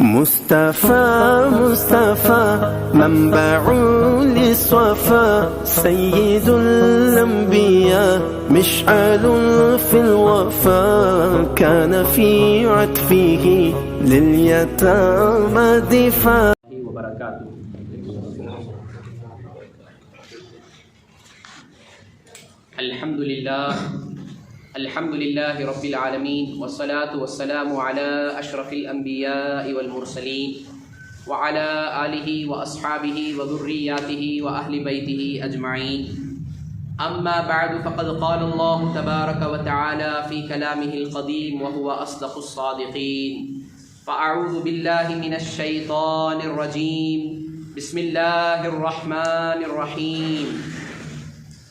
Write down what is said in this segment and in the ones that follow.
مصطفى مصطفى منبع للصفا سيد الأنبياء مشعل في الوفا كان في عطفه لليتامى دفاع وبركاته. الحمد لله رب العالمين والصلاة والسلام على أشرف الأنبياء والمرسلين وعلى آله وأصحابه وذرياته وأهل بيته أجمعين. أما بعد فقد قال الله تبارك وتعالى في كلامه القديم وهو أصدق الصادقين. فأعوذ بالله من الشيطان الرجيم. بسم الله الرحمن الرحيم.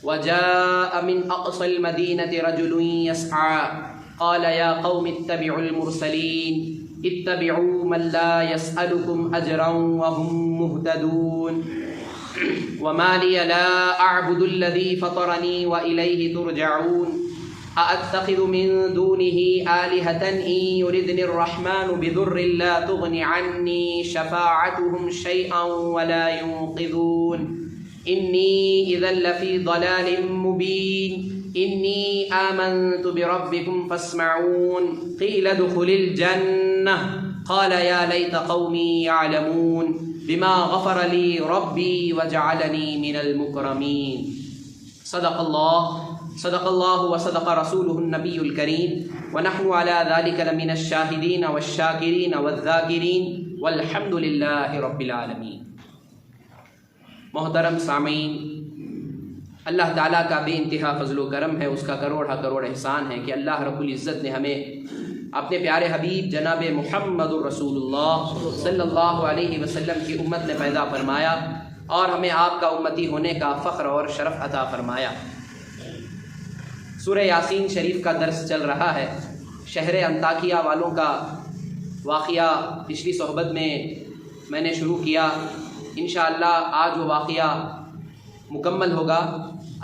وجاء من أقصى المدينة رجل يسعى قال يا قوم اتبعوا المرسلين اتبعوا من لا يسألكم أجرا وهم مهتدون. وما لي لا أعبد الذي فطرني وإليه ترجعون. أأتخذ من دونه آلهة إن يردني الرحمن بضر لا تغن عني شفاعتهم شيئا ولا ينقذون. إني إذا لفي ضلال مبين. إني آمنت بربكم فاسمعون. قيل ادخل الجنة قال يا ليت قومي يعلمون بما غفر لي ربي وجعلني من المكرمين. صدق الله وصدق رسوله النبي الكريم ونحن على ذلك لمن الشاهدين والشاكرين والذاكرین والحمد للہ رب العالمین. محترم سامعین، اللہ تعالیٰ کا بے انتہا فضل و کرم ہے، اس کا کروڑا کروڑ احسان ہے کہ اللہ رب العزت نے ہمیں اپنے پیارے حبیب جناب محمد الرسول اللہ صلی اللہ علیہ وسلم کی امت نے پیدا فرمایا اور ہمیں آپ کا امتی ہونے کا فخر اور شرف عطا فرمایا. سورہ یاسین شریف کا درس چل رہا ہے. شہر انطاکیہ والوں کا واقعہ پچھلی صحبت میں نے شروع کیا. انشاءاللہ آج وہ واقعہ مکمل ہوگا.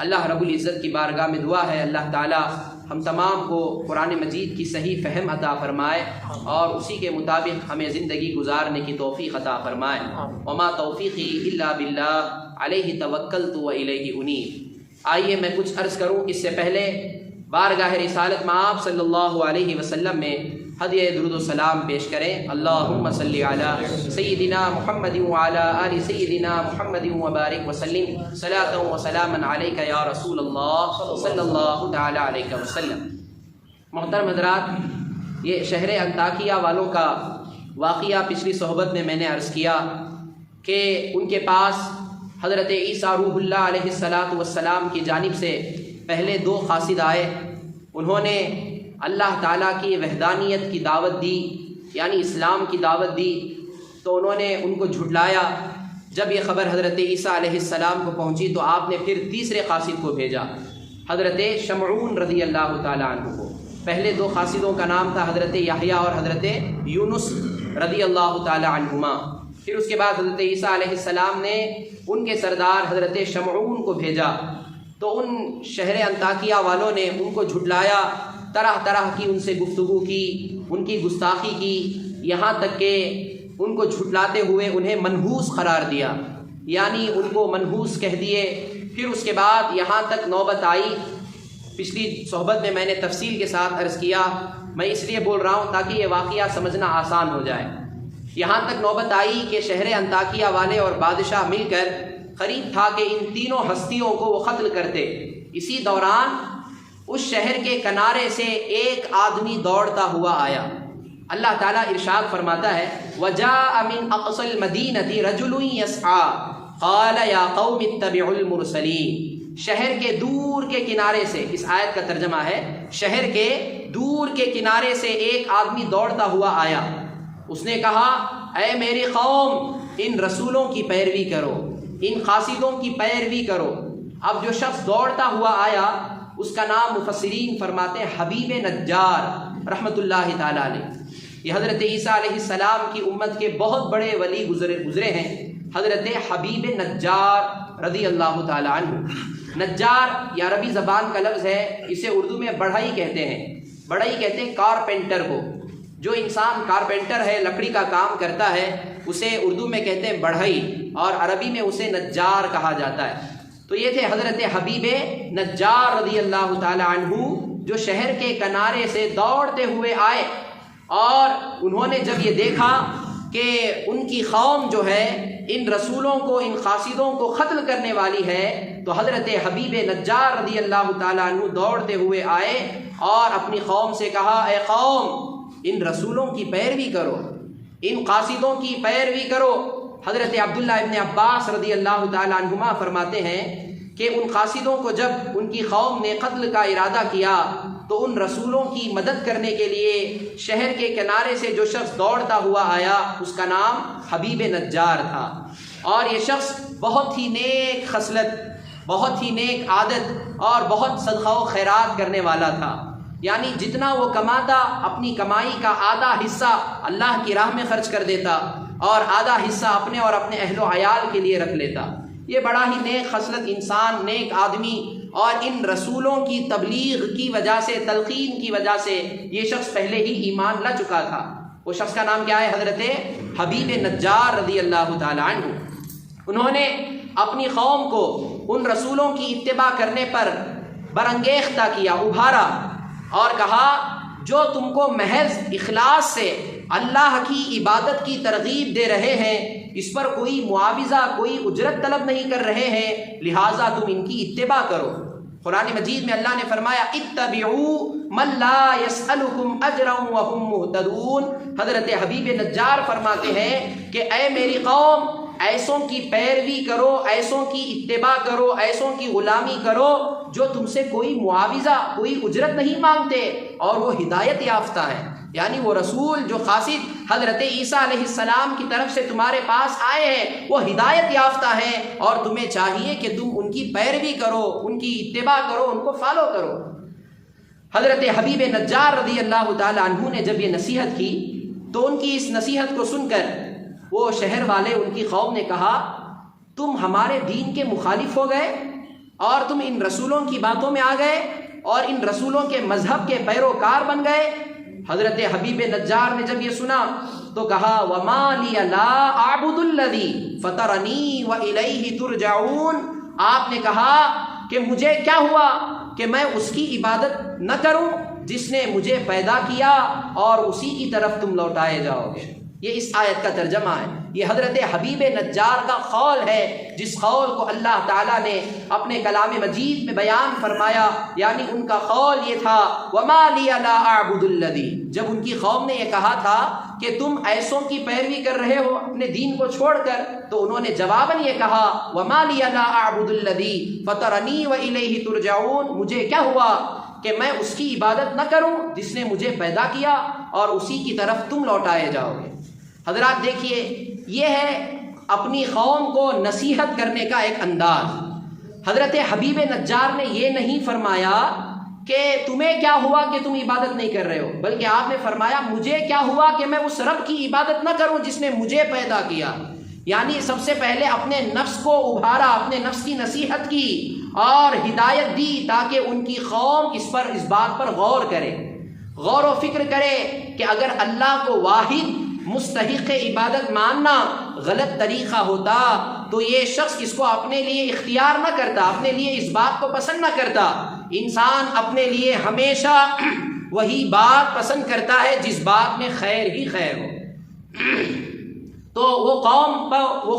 اللہ رب العزت کی بارگاہ میں دعا ہے اللہ تعالی ہم تمام کو قرآن مجید کی صحیح فہم عطا فرمائے اور اسی کے مطابق ہمیں زندگی گزارنے کی توفیق عطا فرمائے. وما توفیقی الا باللہ علیہ توکلت و الیہ انیب. آئیے میں کچھ عرض کروں اس سے پہلے بارگاہ رسالت میں آپ صلی اللہ علیہ وسلم میں ہدیہ درود و سلام پیش کریں. اللہم صلی علی سیدنا محمد وعلی آل سیدنا محمد وبارک وسلم صلاۃ و سلاما علیک یا رسول اللہ صلی اللہ تعالی علیہ وسلم. محترم حضرات، یہ شہر انطاکیہ والوں کا واقعہ پچھلی صحبت میں نے عرض کیا کہ ان کے پاس حضرت عیسیٰ روح اللہ علیہ السلام کی جانب سے پہلے دو قاصد آئے. انہوں نے اللہ تعالیٰ کی وحدانیت کی دعوت دی، یعنی اسلام کی دعوت دی، تو انہوں نے ان کو جھٹلایا. جب یہ خبر حضرت عیسیٰ علیہ السلام کو پہنچی تو آپ نے پھر تیسرے قاصد کو بھیجا، حضرت شمعون رضی اللہ تعالیٰ عنہ کو. پہلے دو قاصدوں کا نام تھا حضرت یحییٰ اور حضرت یونس رضی اللہ تعالیٰ عنہما. پھر اس کے بعد حضرت عیسیٰ علیہ السلام نے ان کے سردار حضرت شمعون کو بھیجا. تو ان شہر انطاکیہ والوں نے ان کو جھٹلایا، طرح طرح کی ان سے گفتگو کی، ان کی گستاخی کی، یہاں تک کہ ان کو جھٹلاتے ہوئے انہیں منحوس قرار دیا، یعنی ان کو منحوس کہہ دیے. پھر اس کے بعد یہاں تک نوبت آئی. پچھلی صحبت میں نے تفصیل کے ساتھ عرض کیا، میں اس لیے بول رہا ہوں تاکہ یہ واقعہ سمجھنا آسان ہو جائے. یہاں تک نوبت آئی کہ شہر انطاکیہ والے اور بادشاہ مل کر قریب تھا کہ ان تینوں ہستیوں کو وہ قتل کرتے. اسی دوران اس شہر کے کنارے سے ایک آدمی دوڑتا ہوا آیا. اللہ تعالیٰ ارشاد فرماتا ہے وَجَاءَ مِنْ أَقْصَى الْمَدِينَةِ رَجُلٌ يَسْعَىٰ قَالَ يَا قَوْمِ اتَّبِعُوا الْمُرْسَلِينَ. شہر کے دور کے کنارے سے، اس آیت کا ترجمہ ہے شہر کے دور کے کنارے سے ایک آدمی دوڑتا ہوا آیا. اس نے کہا اے میری قوم، ان رسولوں کی پیروی کرو، ان قاصدوں کی پیروی کرو. اب جو شخص دوڑتا ہوا آیا اس کا نام مفسرین فرماتے ہیں حبیب نجار رحمۃ اللہ تعالیٰ علیہ. یہ حضرت عیسیٰ علیہ السلام کی امت کے بہت بڑے ولی گزرے ہیں، حضرت حبیب نجار رضی اللہ تعالیٰ عنہ. نجار یہ عربی زبان کا لفظ ہے، اسے اردو میں بڑھئی کہتے ہیں. بڑھئی کہتے ہیں کارپینٹر کو. جو انسان کارپینٹر ہے، لکڑی کا کام کرتا ہے، اسے اردو میں کہتے ہیں بڑھئی اور عربی میں اسے نجار کہا جاتا ہے۔ تو یہ تھے حضرت حبیب نجار رضی اللہ تعالی عنہ، جو شہر کے کنارے سے دوڑتے ہوئے آئے، اور انہوں نے جب یہ دیکھا کہ ان کی قوم جو ہے ان رسولوں کو، ان قاصدوں کو قتل کرنے والی ہے، تو حضرت حبیب نجار رضی اللہ تعالیٰ عنہ دوڑتے ہوئے آئے اور اپنی قوم سے کہا، اے قوم، ان رسولوں کی پیروی کرو، ان قاصدوں کی پیروی کرو۔ حضرت عبداللہ ابن عباس رضی اللہ تعالیٰ عنہما فرماتے ہیں کہ ان قاصدوں کو جب ان کی قوم نے قتل کا ارادہ کیا تو ان رسولوں کی مدد کرنے کے لیے شہر کے کنارے سے جو شخص دوڑتا ہوا آیا، اس کا نام حبیب نجار تھا، اور یہ شخص بہت ہی نیک خصلت، بہت ہی نیک عادت اور بہت صدقہ و خیرات کرنے والا تھا۔ یعنی جتنا وہ کماتا، اپنی کمائی کا آدھا حصہ اللہ کی راہ میں خرچ کر دیتا اور آدھا حصہ اپنے اور اپنے اہل و عیال کے لیے رکھ لیتا۔ یہ بڑا ہی نیک خصلت انسان، نیک آدمی، اور ان رسولوں کی تبلیغ کی وجہ سے، تلقین کی وجہ سے یہ شخص پہلے ہی ایمان لا چکا تھا۔ وہ شخص کا نام کیا ہے؟ حضرت حبیب نجار رضی اللہ تعالی عنہ۔ انہوں نے اپنی قوم کو ان رسولوں کی اتباع کرنے پر برانگیختہ کیا، ابھارا، اور کہا جو تم کو محض اخلاص سے اللہ کی عبادت کی ترغیب دے رہے ہیں، اس پر کوئی معاوضہ، کوئی اجرت طلب نہیں کر رہے ہیں، لہٰذا تم ان کی اتباع کرو۔ قرآن مجید میں اللہ نے فرمایا، اتبعوا من لا يسألكم اجرا وهم مهتدون۔ حضرت حبیب نجار فرماتے ہیں کہ اے میری قوم، ایسوں کی پیروی کرو، ایسوں کی اتباع کرو، ایسوں کی غلامی کرو جو تم سے کوئی معاوضہ، کوئی اجرت نہیں مانگتے، اور وہ ہدایت یافتہ ہے۔ یعنی وہ رسول جو قاصد حضرت عیسیٰ علیہ السلام کی طرف سے تمہارے پاس آئے ہیں، وہ ہدایت یافتہ ہیں، اور تمہیں چاہیے کہ تم ان کی پیروی کرو، ان کی اتباع کرو، ان کو فالو کرو۔ حضرت حبیب نجار رضی اللہ تعالی عنہ نے جب یہ نصیحت کی تو ان کی اس نصیحت کو سن کر وہ شہر والے، ان کی قوم نے کہا، تم ہمارے دین کے مخالف ہو گئے اور تم ان رسولوں کی باتوں میں آ گئے اور ان رسولوں کے مذہب کے پیروکار بن گئے۔ حضرت حبیب نجار نے جب یہ سنا تو کہا، وَمَا لِيَ لَا أَعْبُدُ الَّذِي فَطَرَنِي وَإِلَيْهِ تُرْجَعُونَ۔ آپ نے کہا کہ مجھے کیا ہوا کہ میں اس کی عبادت نہ کروں جس نے مجھے پیدا کیا اور اسی کی طرف تم لوٹائے جاؤ گے۔ یہ اس آیت کا ترجمہ ہے۔ یہ حضرت حبیب نجار کا قول ہے، جس قول کو اللہ تعالیٰ نے اپنے کلام مجید میں بیان فرمایا۔ یعنی ان کا قول یہ تھا، وَمَا لِيَ لَا أَعْبُدُ الَّذِي۔ جب ان کی قوم نے یہ کہا تھا کہ تم ایسوں کی پیروی کر رہے ہو اپنے دین کو چھوڑ کر، تو انہوں نے جواباً یہ کہا، وَمَا لِيَ لَا أَعْبُدُ الَّذِي فَطَرَنِي وَإِلَيْهِ تُرْجَعُونَ۔ مجھے کیا ہوا کہ میں اس کی عبادت نہ کروں جس نے مجھے پیدا کیا اور اسی کی طرف تم لوٹائے جاؤ گے۔ حضرات دیکھیے، یہ ہے اپنی قوم کو نصیحت کرنے کا ایک انداز۔ حضرت حبیب نجار نے یہ نہیں فرمایا کہ تمہیں کیا ہوا کہ تم عبادت نہیں کر رہے ہو، بلکہ آپ نے فرمایا مجھے کیا ہوا کہ میں اس رب کی عبادت نہ کروں جس نے مجھے پیدا کیا۔ یعنی سب سے پہلے اپنے نفس کو ابھارا، اپنے نفس کی نصیحت کی اور ہدایت دی تاکہ ان کی قوم اس بات پر غور کرے، غور و فکر کرے کہ اگر اللہ کو واحد مستحق عبادت ماننا غلط طریقہ ہوتا تو یہ شخص اس کو اپنے لیے اختیار نہ کرتا، اپنے لیے اس بات کو پسند نہ کرتا۔ انسان اپنے لیے ہمیشہ وہی بات پسند کرتا ہے جس بات میں خیر ہی خیر ہو۔ تو وہ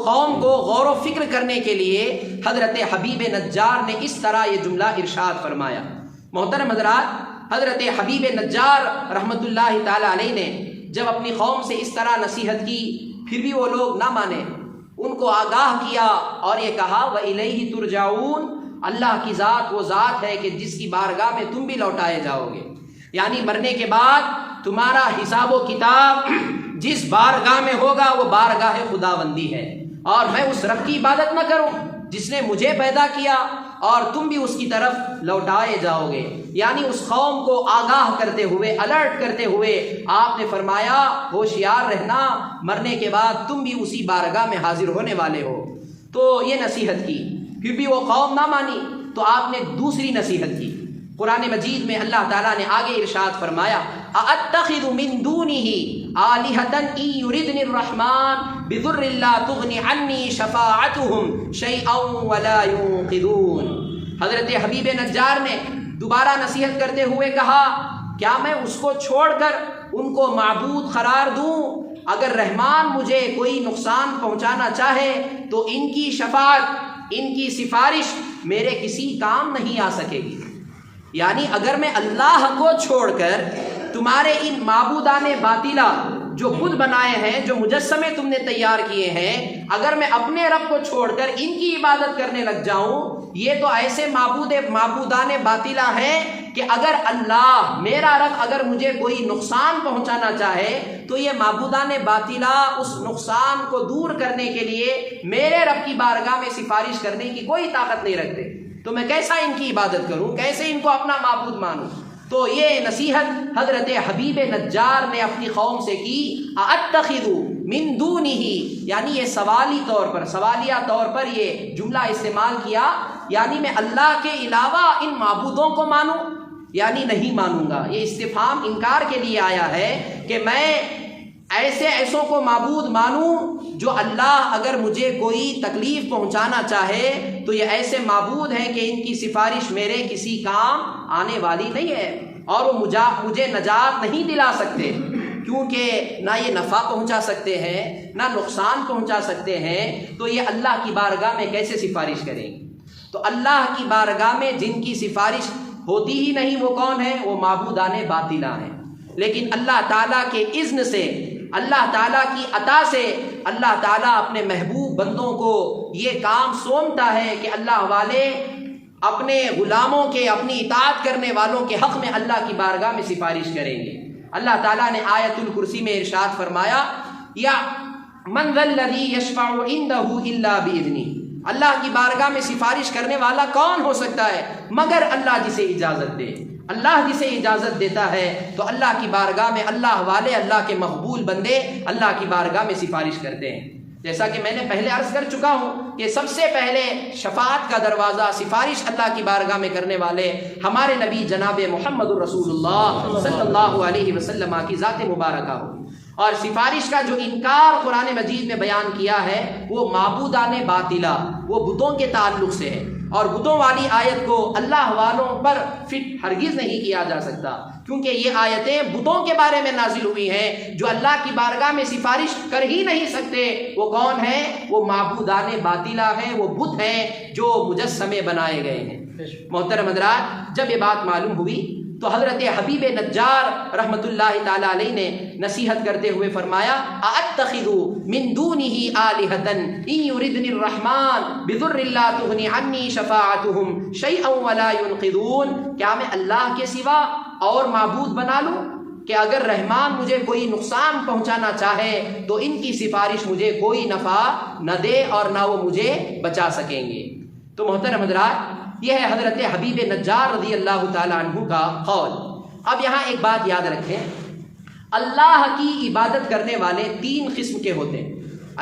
قوم کو غور و فکر کرنے کے لیے حضرت حبیب نجار نے اس طرح یہ جملہ ارشاد فرمایا۔ محترم حضرات، حضرت حبیب نجار رحمۃ اللہ تعالی علیہ نے جب اپنی قوم سے اس طرح نصیحت کی، پھر بھی وہ لوگ نہ مانے، ان کو آگاہ کیا اور یہ کہا، وَإِلَيْهِ تُرْجَعُونَ۔ اللہ کی ذات وہ ذات ہے کہ جس کی بارگاہ میں تم بھی لوٹائے جاؤ گے۔ یعنی مرنے کے بعد تمہارا حساب و کتاب جس بارگاہ میں ہوگا وہ بارگاہ خداوندی ہے، اور میں اس رب کی عبادت نہ کروں جس نے مجھے پیدا کیا، اور تم بھی اس کی طرف لوٹائے جاؤ گے۔ یعنی اس قوم کو آگاہ کرتے ہوئے، الرٹ کرتے ہوئے آپ نے فرمایا، ہوشیار رہنا، مرنے کے بعد تم بھی اسی بارگاہ میں حاضر ہونے والے ہو۔ تو یہ نصیحت کی، پھر بھی وہ قوم نہ مانی تو آپ نے دوسری نصیحت کی۔ قرآن مجید میں اللہ تعالیٰ نے آگے ارشاد فرمایا اَأَتَّخِذُ مِن دُونِهِ آلِهَةً إِن يُرِدْنِ الرَّحْمَٰنُ بِضُرٍّ لَّا تُغْنِ عَنِّي شَفَاعَتُهُمْ شَيْئًا وَلَا يُنقِذُونَ۔ حضرت حبیب نجار نے دوبارہ نصیحت کرتے ہوئے کہا کیا میں اس کو چھوڑ کر ان کو معبود قرار دوں؟ اگر رحمان مجھے کوئی نقصان پہنچانا چاہے تو ان کی شفاعت، ان کی سفارش میرے کسی کام نہیں آ سکے گی۔ یعنی اگر میں اللہ کو چھوڑ کر تمہارے ان معبودان باطلہ جو بت بنائے ہیں، جو مجسمے تم نے تیار کیے ہیں، اگر میں اپنے رب کو چھوڑ کر ان کی عبادت کرنے لگ جاؤں، یہ تو ایسے معبودان باطلہ ہیں کہ اگر اللہ میرا رب اگر مجھے کوئی نقصان پہنچانا چاہے تو یہ معبودان باطلہ اس نقصان کو دور کرنے کے لیے میرے رب کی بارگاہ میں سفارش کرنے کی کوئی طاقت نہیں رکھتے، تو میں کیسا ان کی عبادت کروں، کیسے ان کو اپنا معبود مانوں؟ تو یہ نصیحت حضرت حبیب نجار نے اپنی قوم سے کی اَأَتَّخِذُ مِن دُونِهِ، یعنی یہ سوالیہ طور پر یہ جملہ استعمال کیا، یعنی میں اللہ کے علاوہ ان معبودوں کو مانوں، یعنی نہیں مانوں گا۔ یہ استفہام انکار کے لیے آیا ہے کہ میں ایسوں کو معبود مانوں جو اللہ اگر مجھے کوئی تکلیف پہنچانا چاہے تو یہ ایسے معبود ہیں کہ ان کی سفارش میرے کسی کام آنے والی نہیں ہے، اور وہ مجھے نجات نہیں دلا سکتے، کیونکہ نہ یہ نفع پہنچا سکتے ہیں نہ نقصان پہنچا سکتے ہیں، تو یہ اللہ کی بارگاہ میں کیسے سفارش کریں گے؟ تو اللہ کی بارگاہ میں جن کی سفارش ہوتی ہی نہیں وہ کون ہے؟ وہ معبودان باطلہ ہیں۔ لیکن اللہ تعالیٰ کے اذن سے، اللہ تعالیٰ کی عطا سے اللہ تعالیٰ اپنے محبوب بندوں کو یہ کام سونپتا ہے کہ اللہ والے اپنے غلاموں کے، اپنی اطاعت کرنے والوں کے حق میں اللہ کی بارگاہ میں سفارش کریں گے۔ اللہ تعالیٰ نے آیت الکرسی میں ارشاد فرمایا یا من ذا الذی یشفع عندہ الا باذنہ، اللہ کی بارگاہ میں سفارش کرنے والا کون ہو سکتا ہے مگر اللہ جسے اجازت دے۔ اللہ جسے اجازت دیتا ہے تو اللہ کی بارگاہ میں اللہ والے، اللہ کے مقبول بندے اللہ کی بارگاہ میں سفارش کرتے ہیں۔ جیسا کہ میں نے پہلے عرض کر چکا ہوں کہ سب سے پہلے شفاعت کا دروازہ، سفارش اللہ کی بارگاہ میں کرنے والے ہمارے نبی جناب محمد الرسول اللہ صلی اللہ علیہ وسلم کی ذات مبارکہ ہو۔ اور سفارش کا جو انکار قرآن مجید میں بیان کیا ہے وہ معبودان باطلہ، وہ بتوں کے تعلق سے ہے، اور بتوں والی آیت کو اللہ والوں پر فٹ ہرگز نہیں کیا جا سکتا، کیونکہ یہ آیتیں بتوں کے بارے میں نازل ہوئی ہیں جو اللہ کی بارگاہ میں سفارش کر ہی نہیں سکتے۔ وہ کون ہیں؟ وہ معبودان باطلہ ہیں، وہ بت ہیں جو مجسمے بنائے گئے ہیں۔ محترم حضرات، جب یہ بات معلوم ہوئی تو حضرت حبیب نجار رحمۃ اللہ تعالی علیہ نے نصیحت کرتے ہوئے فرمایا اَأَتَّخِذُ مِن دُونِهِ آلِهَةً إِن يُرِدْنِ الرَّحْمَٰنُ بِضُرٍّ لَّا تُغْنِ عَنِّي شَفَاعَتُهُمْ شَيْئًا وَلَا يُنقِذُونَ، کیا میں اللہ کے سوا اور معبود بنا لوں کہ اگر رحمان مجھے کوئی نقصان پہنچانا چاہے تو ان کی سفارش مجھے کوئی نفع نہ دے اور نہ وہ مجھے بچا سکیں گے۔ تو محترم حضرات، یہ ہے حضرت حبیب نجار رضی اللہ تعالی عنہ کا قول۔ اب یہاں ایک بات یاد رکھیں، اللہ کی عبادت کرنے والے تین قسم کے ہوتے ہیں۔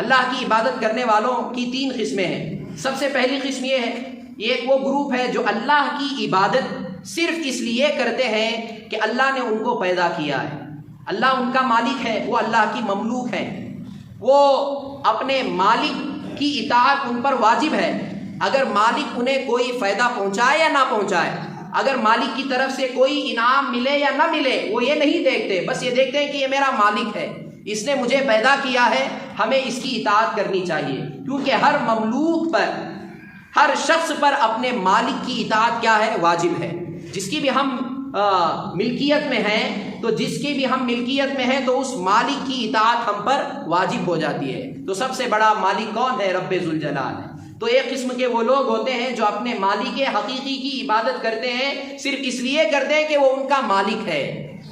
اللہ کی عبادت کرنے والوں کی تین قسمیں ہیں۔ سب سے پہلی قسم یہ ہے، یہ وہ گروپ ہے جو اللہ کی عبادت صرف اس لیے کرتے ہیں کہ اللہ نے ان کو پیدا کیا ہے، اللہ ان کا مالک ہے، وہ اللہ کی مملوک ہیں، وہ اپنے مالک کی اطاعت ان پر واجب ہے۔ اگر مالک انہیں کوئی فائدہ پہنچائے یا نہ پہنچائے، اگر مالک کی طرف سے کوئی انعام ملے یا نہ ملے، وہ یہ نہیں دیکھتے، بس یہ دیکھتے ہیں کہ یہ میرا مالک ہے، اس نے مجھے پیدا کیا ہے، ہمیں اس کی اطاعت کرنی چاہیے، کیونکہ ہر مملوک پر، ہر شخص پر اپنے مالک کی اطاعت کیا ہے؟ واجب ہے۔ جس کی بھی ہم ملکیت میں ہیں تو اس مالک کی اطاعت ہم پر واجب ہو جاتی ہے۔ تو سب سے بڑا مالک کون ہے؟ رب ذوالجلال ہے۔ تو ایک قسم کے وہ لوگ ہوتے ہیں جو اپنے مالک حقیقی کی عبادت کرتے ہیں، صرف اس لیے کرتے ہیں کہ وہ ان کا مالک ہے،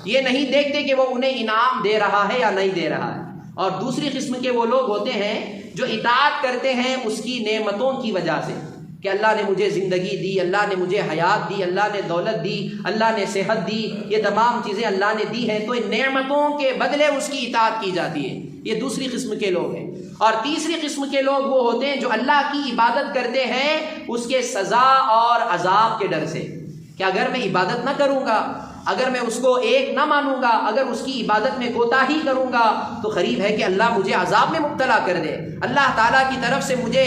یہ نہیں دیکھتے کہ وہ انہیں انعام دے رہا ہے یا نہیں دے رہا ہے۔ اور دوسری قسم کے وہ لوگ ہوتے ہیں جو اطاعت کرتے ہیں اس کی نعمتوں کی وجہ سے، کہ اللہ نے مجھے زندگی دی، اللہ نے مجھے حیات دی، اللہ نے دولت دی، اللہ نے صحت دی، یہ تمام چیزیں اللہ نے دی ہیں، تو ان نعمتوں کے بدلے اس کی اطاعت کی جاتی ہے۔ یہ دوسری قسم کے لوگ ہیں۔ اور تیسری قسم کے لوگ وہ ہوتے ہیں جو اللہ کی عبادت کرتے ہیں اس کے سزا اور عذاب کے ڈر سے، کہ اگر میں عبادت نہ کروں گا، اگر میں اس کو ایک نہ مانوں گا، اگر اس کی عبادت میں کوتاہی کروں گا تو قریب ہے کہ اللہ مجھے عذاب میں مبتلا کر دے، اللہ تعالیٰ کی طرف سے مجھے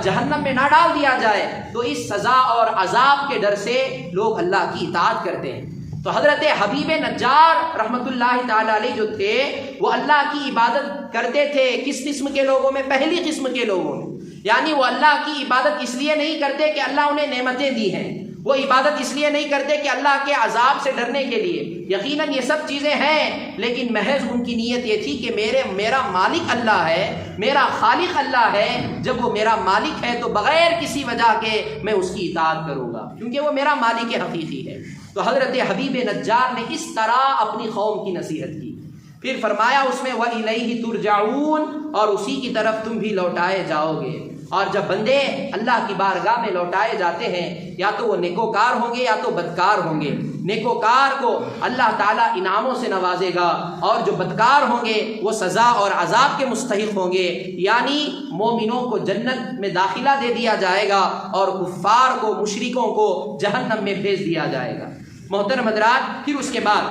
جہنم میں نہ ڈال دیا جائے۔ تو اس سزا اور عذاب کے ڈر سے لوگ اللہ کی اطاعت کرتے ہیں۔ تو حضرت حبیب نجار رحمۃ اللہ تعالیٰ علیہ جو تھے وہ اللہ کی عبادت کرتے تھے۔ کس قسم کے لوگوں میں؟ پہلی قسم کے لوگوں میں، یعنی وہ اللہ کی عبادت اس لیے نہیں کرتے کہ اللہ انہیں نعمتیں دی ہیں، وہ عبادت اس لیے نہیں کرتے کہ اللہ کے عذاب سے ڈرنے کے لیے، یقیناً یہ سب چیزیں ہیں، لیکن محض ان کی نیت یہ تھی کہ میرا مالک اللہ ہے، میرا خالق اللہ ہے، جب وہ میرا مالک ہے تو بغیر کسی وجہ کے میں اس کی اطاعت کروں گا، کیونکہ وہ میرا مالک حقیقی ہے۔ تو حضرت حبیب نجار نے اس طرح اپنی قوم کی نصیحت کی۔ پھر فرمایا اس میں وَإِلَيْهِ تُرْجَعُونَ، اور اسی کی طرف تم بھی لوٹائے جاؤ گے۔ اور جب بندے اللہ کی بارگاہ میں لوٹائے جاتے ہیں، یا تو وہ نیکوکار ہوں گے یا تو بدکار ہوں گے۔ نیکوکار کو اللہ تعالیٰ انعاموں سے نوازے گا، اور جو بدکار ہوں گے وہ سزا اور عذاب کے مستحق ہوں گے، یعنی مومنوں کو جنت میں داخلہ دے دیا جائے گا اور کفار کو، مشرکوں کو جہنم میں بھیج دیا جائے گا۔ محترم حضرات، پھر اس کے بعد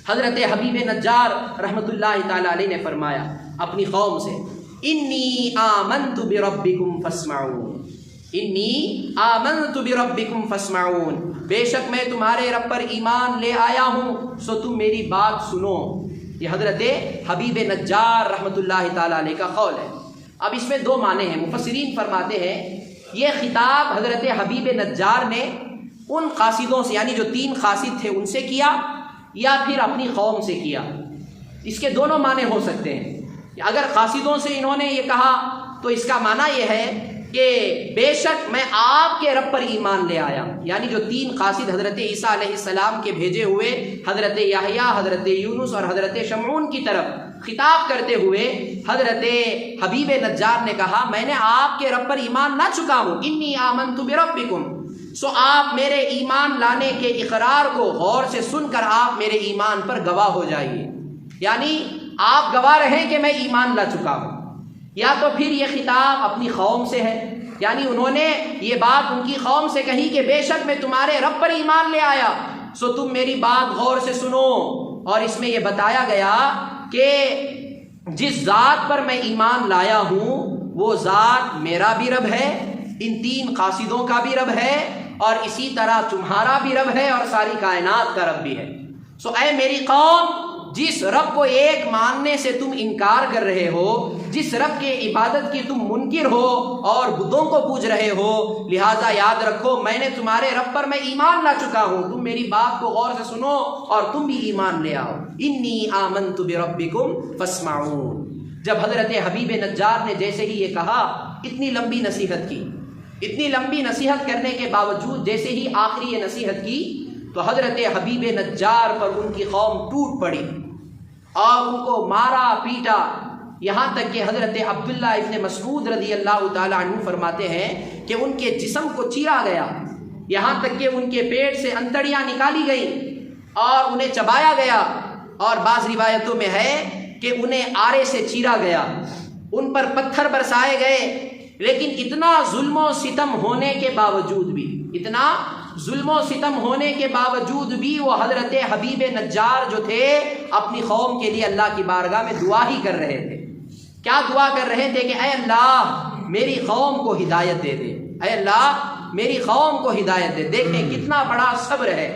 حضرت حبیب نجار رحمۃ اللہ تعالیٰ علیہ نے فرمایا اپنی قوم سے، انی آمنت بربکم فاسمعون، انی آمنت بربکم فاسمعون، بے شک میں تمہارے رب پر ایمان لے آیا ہوں، سو تم میری بات سنو۔ یہ حضرت حبیب نجار رحمۃ اللہ تعالیٰ علیہ کا قول ہے۔ اب اس میں دو معنی ہیں، مفسرین فرماتے ہیں یہ خطاب حضرت حبیب نجار نے ان قاصدوں سے، یعنی جو 3 قاصد تھے ان سے کیا، یا پھر اپنی قوم سے کیا۔ اس کے دونوں معنی ہو سکتے ہیں۔ اگر قاصدوں سے انہوں نے یہ کہا تو اس کا معنی یہ ہے کہ بے شک میں آپ کے رب پر ایمان لے آیا، یعنی جو 3 قاصد حضرت عیسیٰ علیہ السلام کے بھیجے ہوئے حضرت یحییٰ، حضرت یونس اور حضرت شمعون کی طرف خطاب کرتے ہوئے حضرت حبیب نجار نے کہا میں نے آپ کے رب پر ایمان لا چکا ہوں، انی آمنت بربکم، سو آپ میرے ایمان لانے کے اقرار کو غور سے سن کر آپ میرے ایمان پر گواہ ہو جائیے، یعنی آپ گواہ رہیں کہ میں ایمان لا چکا ہوں۔ یا تو پھر یہ خطاب اپنی قوم سے ہے، یعنی انہوں نے یہ بات ان کی قوم سے کہی کہ بے شک میں تمہارے رب پر ایمان لے آیا، سو تم میری بات غور سے سنو۔ اور اس میں یہ بتایا گیا کہ جس ذات پر میں ایمان لایا ہوں وہ ذات میرا بھی رب ہے، ان 3 قاصدوں کا بھی رب ہے، اور اسی طرح تمہارا بھی رب ہے اور ساری کائنات کا رب بھی ہے۔ سو اے میری قوم، جس رب کو ایک ماننے سے تم انکار کر رہے ہو، جس رب کے عبادت کی تم منکر ہو اور بتوں کو پوج رہے ہو، لہٰذا یاد رکھو میں نے تمہارے رب پر میں ایمان لا چکا ہوں، تم میری بات کو غور سے سنو اور تم بھی ایمان لے آؤ۔ انی آمنت بربکم فاسمعون۔ جب حضرت حبیب نجار نے جیسے ہی یہ کہا، اتنی لمبی نصیحت کی، اتنی لمبی نصیحت کرنے کے باوجود جیسے ہی آخری یہ نصیحت کی تو حضرت حبیب نجار پر ان کی قوم ٹوٹ پڑی اور ان کو مارا پیٹا، یہاں تک کہ حضرت عبداللہ ابن مسعود رضی اللہ تعالیٰ عنہ فرماتے ہیں کہ ان کے جسم کو چیرا گیا، یہاں تک کہ ان کے پیٹ سے انتڑیاں نکالی گئیں اور انہیں چبایا گیا، اور بعض روایتوں میں ہے کہ انہیں آرے سے چیرا گیا، ان پر پتھر برسائے گئے، لیکن اتنا ظلم و ستم ہونے کے باوجود بھی، اتنا ظلم و ستم ہونے کے باوجود بھی وہ حضرت حبیب نجار جو تھے اپنی قوم کے لیے اللہ کی بارگاہ میں دعا ہی کر رہے تھے۔ کیا دعا کر رہے تھے کہ اے اللہ میری قوم کو ہدایت دے دے، اے اللہ میری قوم کو ہدایت دے۔ دیکھیں کتنا بڑا صبر ہے،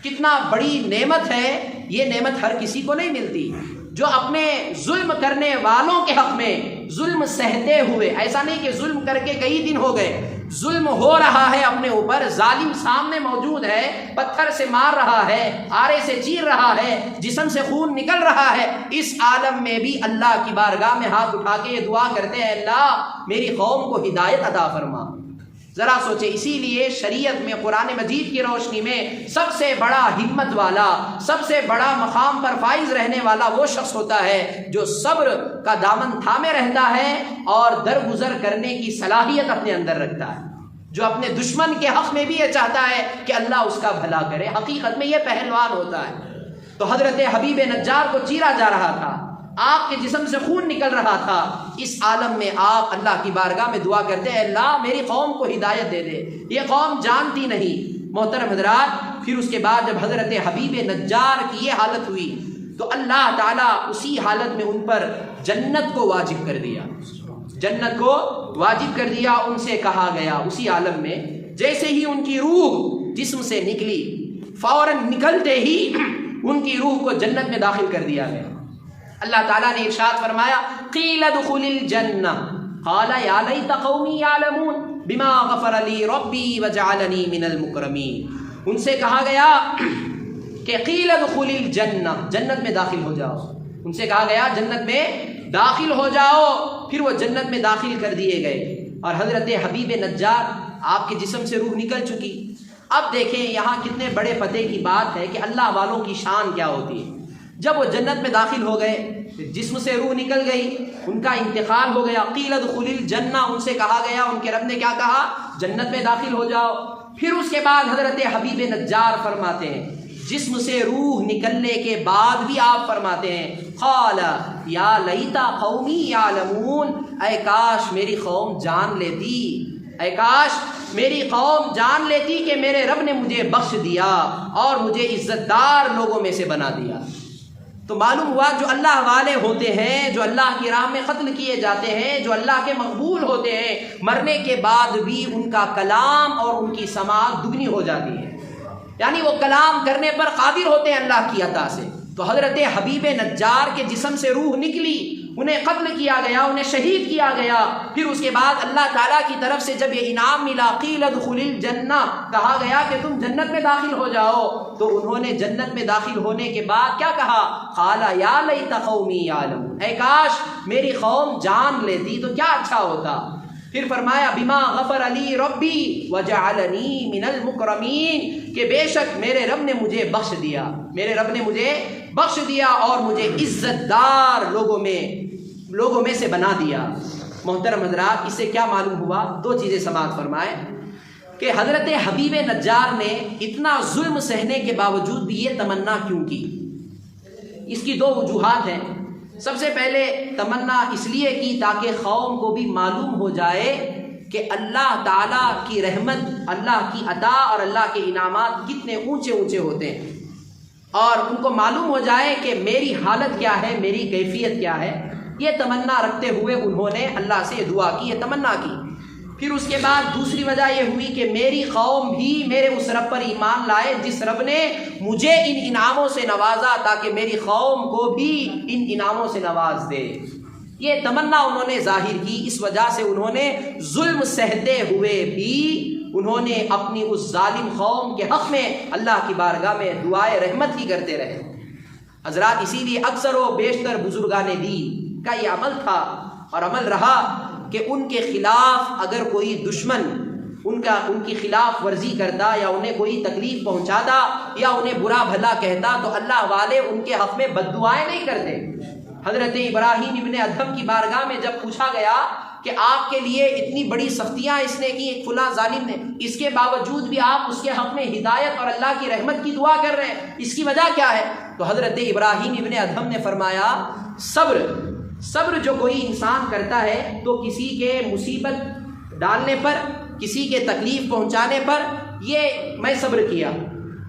کتنا بڑی نعمت ہے، یہ نعمت ہر کسی کو نہیں ملتی، جو اپنے ظلم کرنے والوں کے حق میں ظلم سہتے ہوئے، ایسا نہیں کہ ظلم کر کے کئی دن ہو گئے، ظلم ہو رہا ہے اپنے اوپر، ظالم سامنے موجود ہے، پتھر سے مار رہا ہے، آرے سے چیر رہا ہے، جسم سے خون نکل رہا ہے، اس عالم میں بھی اللہ کی بارگاہ میں ہاتھ اٹھا کے یہ دعا کرتے ہیں اللہ میری قوم کو ہدایت عطا فرما۔ ذرا سوچیں، اسی لیے شریعت میں قرآن مجید کی روشنی میں سب سے بڑا ہمت والا، سب سے بڑا مقام پر فائز رہنے والا وہ شخص ہوتا ہے جو صبر کا دامن تھامے رہتا ہے اور درگزر کرنے کی صلاحیت اپنے اندر رکھتا ہے، جو اپنے دشمن کے حق میں بھی یہ چاہتا ہے کہ اللہ اس کا بھلا کرے، حقیقت میں یہ پہلوان ہوتا ہے۔ تو حضرت حبیب نجار کو چیرا جا رہا تھا، آپ کے جسم سے خون نکل رہا تھا، اس عالم میں آپ اللہ کی بارگاہ میں دعا کرتے ہیں اللہ میری قوم کو ہدایت دے دے، یہ قوم جانتی نہیں، محترم حضرات، پھر اس کے بعد جب حضرت حبیب نجار کی یہ حالت ہوئی تو اللہ تعالیٰ اسی حالت میں ان پر جنت کو واجب کر دیا، جنت کو واجب کر دیا۔ ان سے کہا گیا اسی عالم میں، جیسے ہی ان کی روح جسم سے نکلی، فوراً نکلتے ہی ان کی روح کو جنت میں داخل کر دیا گیا۔ اللہ تعالیٰ نے ارشاد فرمایا قیل ادخل الجنہ قال یا لیت قومی یعلمون بما غفر لی ربی وجعلنی من المکرمین۔ ان سے کہا گیا کہ قیل ادخل الجنہ، جنت میں داخل ہو جاؤ۔ ان سے کہا گیا جنت میں داخل ہو جاؤ، پھر وہ جنت میں داخل کر دیے گئے۔ اور حضرت حبیب نجار، آپ کے جسم سے روح نکل چکی۔ اب دیکھیں یہاں کتنے بڑے پتے کی بات ہے کہ اللہ والوں کی شان کیا ہوتی ہے۔ جب وہ جنت میں داخل ہو گئے، جسم سے روح نکل گئی، ان کا انتقال ہو گیا، قیل ادخل الجنہ، ان سے کہا گیا، ان کے رب نے کیا کہا؟ جنت میں داخل ہو جاؤ۔ پھر اس کے بعد حضرت حبیب نجار فرماتے ہیں، جسم سے روح نکلنے کے بعد بھی آپ فرماتے ہیں قال یا لیتا قومی یعلمون، اے کاش میری قوم جان لیتی، اے کاش میری قوم جان لیتی کہ میرے رب نے مجھے بخش دیا اور مجھے عزت دار لوگوں میں سے بنا دیا۔ تو معلوم ہوا جو اللہ والے ہوتے ہیں، جو اللہ کی راہ میں قتل کیے جاتے ہیں، جو اللہ کے مقبول ہوتے ہیں، مرنے کے بعد بھی ان کا کلام اور ان کی سماعت دگنی ہو جاتی ہے، یعنی وہ کلام کرنے پر قادر ہوتے ہیں اللہ کی عطا سے۔ تو حضرت حبیب نجار کے جسم سے روح نکلی، انہیں قتل کیا گیا، انہیں شہید کیا گیا۔ پھر اس کے بعد اللہ تعالیٰ کی طرف سے جب یہ انعام ملا، قیل ادخل الجنہ، کہا گیا کہ تم جنت میں داخل ہو جاؤ، تو انہوں نے جنت میں داخل ہونے کے بعد کیا کہا؟ قال یا لیت قومی یعلمون، اے کاش میری قوم جان لیتی تو کیا اچھا ہوتا۔ پھر فرمایا بما غفر علی ربی وجعلنی من المکرمین، کہ بے شک میرے رب نے مجھے بخش دیا، میرے رب نے مجھے بخش دیا اور مجھے عزت دار لوگوں میں سے بنا دیا۔ محترم حضرات، اس سے کیا معلوم ہوا؟ دو چیزیں سماعت فرمائے کہ حضرت حبیب نجار نے اتنا ظلم سہنے کے باوجود بھی یہ تمنا کیوں کی؟ اس کی دو وجوہات ہیں۔ سب سے پہلے تمنا اس لیے کی تاکہ قوم کو بھی معلوم ہو جائے کہ اللہ تعالیٰ کی رحمت، اللہ کی عطا اور اللہ کے انعامات کتنے اونچے اونچے ہوتے ہیں، اور ان کو معلوم ہو جائے کہ میری حالت کیا ہے، میری کیفیت کیا ہے۔ یہ تمنا رکھتے ہوئے انہوں نے اللہ سے دعا کی، یہ تمنا کی۔ پھر اس کے بعد دوسری وجہ یہ ہوئی کہ میری قوم بھی میرے اس رب پر ایمان لائے جس رب نے مجھے ان انعاموں سے نوازا، تاکہ میری قوم کو بھی ان انعاموں سے نواز دے۔ یہ تمنا انہوں نے ظاہر کی، اس وجہ سے انہوں نے ظلم سہتے ہوئے بھی انہوں نے اپنی اس ظالم قوم کے حق میں اللہ کی بارگاہ میں دعائے رحمت ہی کرتے رہے۔ حضرات، اسی لیے اکثر و بیشتر بزرگان دین کا یہ عمل تھا اور عمل رہا کہ ان کے خلاف اگر کوئی دشمن ان کی خلاف ورزی کرتا یا انہیں کوئی تکلیف پہنچاتا یا انہیں برا بھلا کہتا تو اللہ والے ان کے حق میں بد دعائیں نہیں کرتے۔ حضرت ابراہیم ابن ادھم کی بارگاہ میں جب پوچھا گیا کہ آپ کے لیے اتنی بڑی سختیاں اس نے کی، ایک فلاں ظالم نے، اس کے باوجود بھی آپ اس کے حق میں ہدایت اور اللہ کی رحمت کی دعا کر رہے ہیں، اس کی وجہ کیا ہے؟ تو حضرت ابراہیم ابن ادھم نے فرمایا صبر جو کوئی انسان کرتا ہے تو کسی کے مصیبت ڈالنے پر، کسی کے تکلیف پہنچانے پر، یہ میں صبر کیا،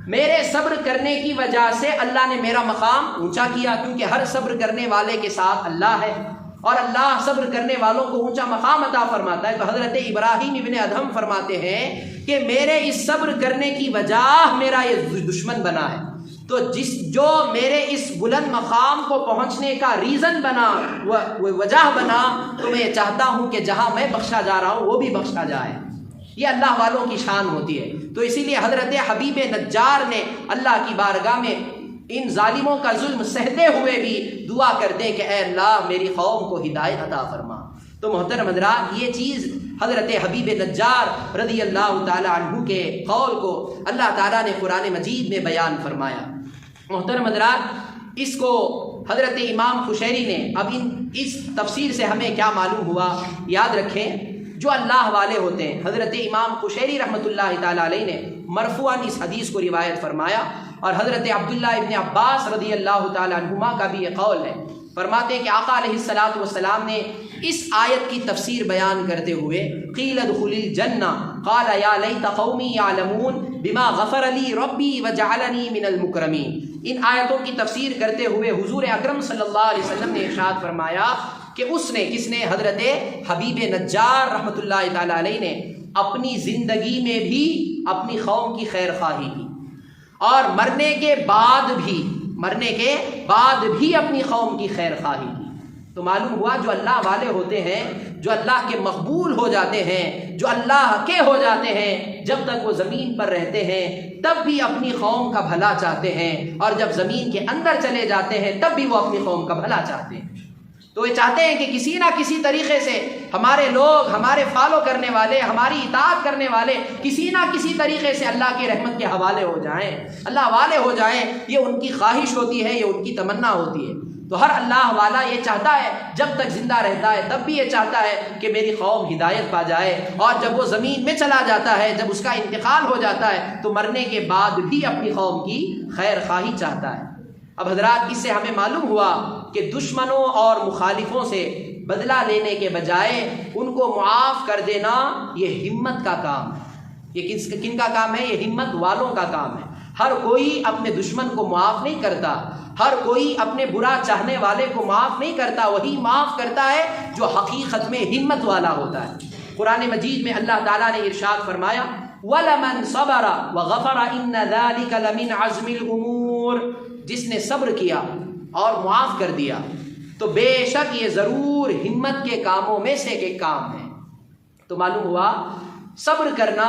میرے صبر کرنے کی وجہ سے اللہ نے میرا مقام اونچا کیا، کیونکہ ہر صبر کرنے والے کے ساتھ اللہ ہے اور اللہ صبر کرنے والوں کو اونچا مقام عطا فرماتا ہے۔ تو حضرت ابراہیم ابن ادھم فرماتے ہیں کہ میرے اس صبر کرنے کی وجہ میرا یہ دشمن بنا ہے، تو جو میرے اس بلند مقام کو پہنچنے کا ریزن بنا، وجہ بنا، تو میں یہ چاہتا ہوں کہ جہاں میں بخشا جا رہا ہوں وہ بھی بخشا جائے۔ یہ اللہ والوں کی شان ہوتی ہے۔ تو اسی لیے حضرت حبیب نجار نے اللہ کی بارگاہ میں ان ظالموں کا ظلم سہتے ہوئے بھی دعا کرتے کہ اے اللہ میری قوم کو ہدایت عطا فرما۔ تو محترم حضرات، یہ چیز حضرت حبیب نجار رضی اللہ تعالی عنہ کے قول کو اللہ تعالیٰ نے قرآن مجید میں بیان فرمایا۔ محترم حضرات، اس کو حضرت امام قشیری نے، اب اس تفسیر سے ہمیں کیا معلوم ہوا؟ یاد رکھیں، جو اللہ والے ہوتے ہیں، حضرت امام قشیری رحمۃ اللہ تعالیٰ علیہ نے مرفوعاً اس حدیث کو روایت فرمایا، اور حضرت عبداللہ ابن عباس رضی اللہ تعالیٰ عنہما کا بھی یہ قول ہے۔ فرماتے ہیں کہ آقا علیہ الصلوۃ والسلام نے اس آیت کی تفسیر بیان کرتے ہوئے قیل ادخل الجنہ قال یا لیت قومی یعلمون بما غفر لی ربی وجعلنی من المکرمین، ان آیتوں کی تفسیر کرتے ہوئے حضور اکرم صلی اللہ علیہ وسلم نے ارشاد فرمایا کہ اس نے، کس نے؟ حضرت حبیب نجار رحمۃ اللہ تعالی علیہ نے اپنی زندگی میں بھی اپنی قوم کی خیر خواہی کی اور مرنے کے بعد بھی اپنی قوم کی خیر خواہی کی۔ تو معلوم ہوا جو اللہ والے ہوتے ہیں، جو اللہ کے مقبول ہو جاتے ہیں، جو اللہ کے ہو جاتے ہیں، جب تک وہ زمین پر رہتے ہیں تب بھی اپنی قوم کا بھلا چاہتے ہیں، اور جب زمین کے اندر چلے جاتے ہیں تب بھی وہ اپنی قوم کا بھلا چاہتے ہیں۔ تو یہ چاہتے ہیں کہ کسی نہ کسی طریقے سے ہمارے لوگ، ہمارے فالو کرنے والے، ہماری اطاعت کرنے والے کسی نہ کسی طریقے سے اللہ کی رحمت کے حوالے ہو جائیں، اللہ والے ہو جائیں۔ یہ ان کی خواہش ہوتی ہے، یہ ان کی تمنا ہوتی ہے۔ تو ہر اللہ والا یہ چاہتا ہے، جب تک زندہ رہتا ہے تب بھی یہ چاہتا ہے کہ میری قوم ہدایت پا جائے، اور جب وہ زمین میں چلا جاتا ہے، جب اس کا انتقال ہو جاتا ہے تو مرنے کے بعد بھی اپنی قوم کی خیر خواہی چاہتا ہے۔ اب حضرات، اس سے ہمیں معلوم ہوا کہ دشمنوں اور مخالفوں سے بدلہ لینے کے بجائے ان کو معاف کر دینا یہ ہمت کا کام ہے۔ یہ کن کا کام ہے؟ یہ ہمت والوں کا کام ہے۔ ہر کوئی اپنے دشمن کو معاف نہیں کرتا، ہر کوئی اپنے برا چاہنے والے کو معاف نہیں کرتا، وہی معاف کرتا ہے جو حقیقت میں ہمت والا ہوتا ہے۔ قرآن مجید میں اللہ تعالیٰ نے ارشاد فرمایا وَلَمَنْ صَبَرَ وَغَفَرَ إِنَّ ذَلِكَ لَمِنْ عَزْمِ الْأُمُورِ، جس نے صبر کیا اور معاف کر دیا تو بے شک یہ ضرور ہمت کے کاموں میں سے ایک کام ہے۔ تو معلوم ہوا صبر کرنا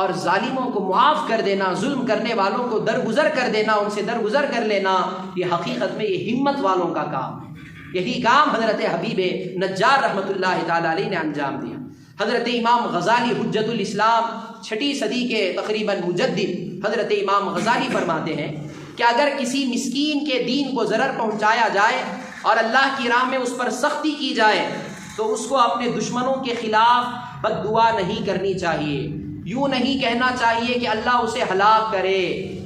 اور ظالموں کو معاف کر دینا، ظلم کرنے والوں کو درگزر کر دینا، ان سے درگزر کر لینا، یہ حقیقت میں یہ ہمت والوں کا کام ہے۔ یہی کام حضرت حبیب نجار رحمۃ اللہ تعالی علیہ نے انجام دیا۔ حضرت امام غزالی حجت الاسلام 6 صدی کے تقریباً مجدد حضرت امام غزالی فرماتے ہیں کہ اگر کسی مسکین کے دین کو ضرر پہنچایا جائے اور اللہ کی راہ میں اس پر سختی کی جائے تو اس کو اپنے دشمنوں کے خلاف بد دعا نہیں کرنی چاہیے، یوں نہیں کہنا چاہیے کہ اللہ اسے ہلاک کرے،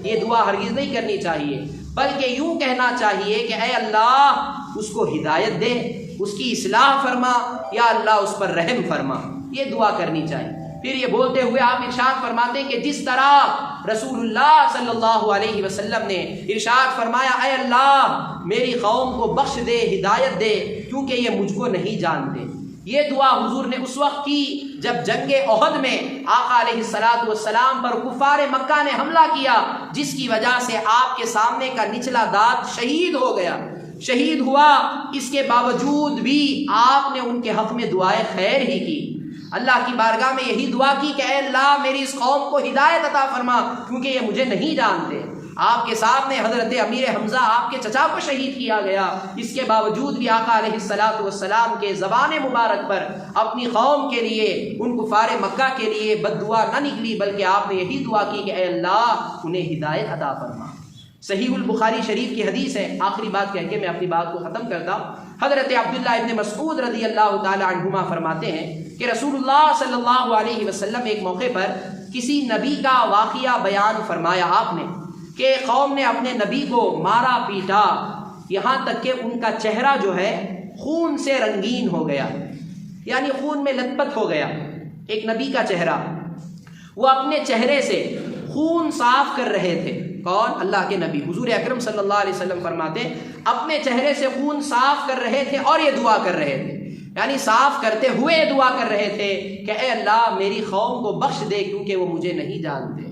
یہ دعا ہرگز نہیں کرنی چاہیے، بلکہ یوں کہنا چاہیے کہ اے اللہ اس کو ہدایت دے، اس کی اصلاح فرما، یا اللہ اس پر رحم فرما، یہ دعا کرنی چاہیے۔ پھر یہ بولتے ہوئے آپ ارشاد فرماتے ہیں کہ جس طرح رسول اللہ صلی اللہ علیہ وسلم نے ارشاد فرمایا اے اللہ میری قوم کو بخش دے، ہدایت دے، کیونکہ یہ مجھ کو نہیں جانتے، یہ دعا حضور نے اس وقت کی جب جنگ احد میں آقا علیہ الصلوۃ والسلام پر کفار مکہ نے حملہ کیا، جس کی وجہ سے آپ کے سامنے کا نچلا دانت شہید ہو گیا، شہید ہوا۔ اس کے باوجود بھی آپ نے ان کے حق میں دعائے خیر ہی کی، اللہ کی بارگاہ میں یہی دعا کی کہ اے اللہ میری اس قوم کو ہدایت عطا فرما، کیونکہ یہ مجھے نہیں جانتے۔ آپ کے سامنے حضرت امیر حمزہ آپ کے چچا کو شہید کیا گیا، اس کے باوجود بھی آقا علیہ الصلوۃ والسلام کے زبان مبارک پر اپنی قوم کے لیے، ان کفار مکہ کے لیے بد دعا نہ نکلی، بلکہ آپ نے یہی دعا کی کہ اے اللہ انہیں ہدایت عطا فرما۔ صحیح البخاری شریف کی حدیث ہے، آخری بات کہہ کے میں اپنی بات کو ختم کرتا ہوں۔ حضرت عبداللہ ابن مسعود رضی اللہ تعالی عنہما فرماتے ہیں کہ رسول اللہ صلی اللہ علیہ وسلم ایک موقع پر کسی نبی کا واقعہ بیان فرمایا آپ نے کہ قوم نے اپنے نبی کو مارا پیٹا، یہاں تک کہ ان کا چہرہ جو ہے خون سے رنگین ہو گیا، یعنی خون میں لت پت ہو گیا۔ ایک نبی کا چہرہ، وہ اپنے چہرے سے خون صاف کر رہے تھے۔ کون؟ اللہ کے نبی حضور اکرم صلی اللہ علیہ وسلم فرماتے ہیں اپنے چہرے سے خون صاف کر رہے تھے اور یہ دعا کر رہے تھے، یعنی صاف کرتے ہوئے دعا کر رہے تھے کہ اے اللہ میری قوم کو بخش دے کیونکہ وہ مجھے نہیں جانتے۔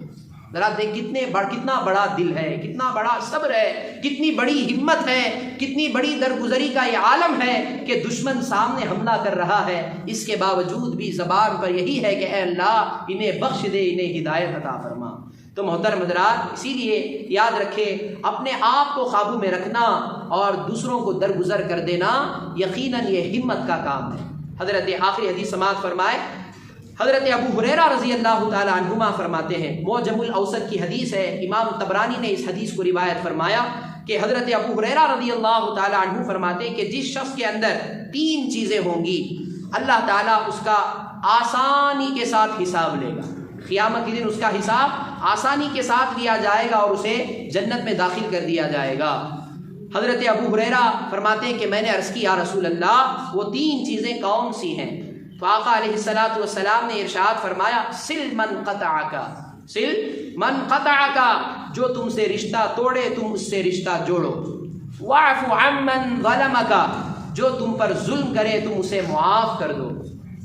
ذرا دیکھ کتنا بڑا دل ہے، کتنا بڑا صبر ہے، کتنی بڑی ہمت ہے، کتنی بڑی درگزری کا یہ عالم ہے کہ دشمن سامنے حملہ کر رہا ہے، اس کے باوجود بھی زبان پر یہی ہے کہ اے اللہ انہیں بخش دے، انہیں ہدایت عطا فرما۔ تو محترم حضرات، اسی لیے یاد رکھیں اپنے آپ کو قابو میں رکھنا اور دوسروں کو درگزر کر دینا یقیناً یہ ہمت کا کام ہے۔ حضرت آخری حدیث سماعت فرمائے، حضرت ابو ہریرہ رضی اللہ تعالی عنہما فرماتے ہیں، معجم الاوسط کی حدیث ہے، امام طبرانی نے اس حدیث کو روایت فرمایا کہ حضرت ابو ہریرہ رضی اللہ تعالی عنہ فرماتے ہیں کہ جس شخص کے اندر 3 چیزیں ہوں گی اللہ تعالیٰ اس کا آسانی کے ساتھ حساب لے گا، قیامت کے دن اس کا حساب آسانی کے ساتھ لیا جائے گا اور اسے جنت میں داخل کر دیا جائے گا۔ حضرت ابو ہریرہ فرماتے ہیں کہ میں نے عرض کی یا رسول اللہ وہ 3 چیزیں کون سی ہیں؟ تو آقا علیہ الصلوۃ والسلام نے ارشاد فرمایا سل من قطعک، سل من قطعک، جو تم سے رشتہ توڑے تم اس سے رشتہ جوڑو، واعف عمن ظلمک، جو تم پر ظلم کرے تم اسے معاف کر دو،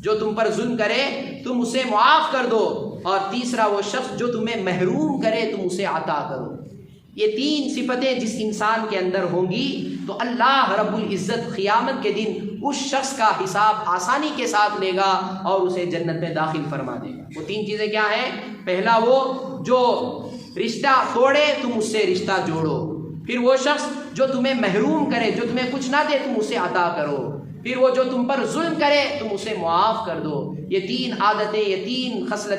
جو تم پر ظلم کرے تم اسے معاف کر دو، اور تیسرا وہ شخص جو تمہیں محروم کرے تم اسے عطا کرو۔ یہ 3 صفتیں جس انسان کے اندر ہوں گی تو اللہ رب العزت قیامت کے دن اس شخص کا حساب آسانی کے ساتھ لے گا اور اسے جنت میں داخل فرما دے گا۔ وہ 3 چیزیں کیا ہیں؟ پہلا وہ جو رشتہ توڑے تم اس سے رشتہ جوڑو، پھر وہ شخص جو تمہیں محروم کرے، جو تمہیں کچھ نہ دے تم اسے عطا کرو، پھر وہ جو تم پر ظلم کرے تم اسے معاف کر دو۔ یہ 3 عادتیں، یہ 3 خصلتیں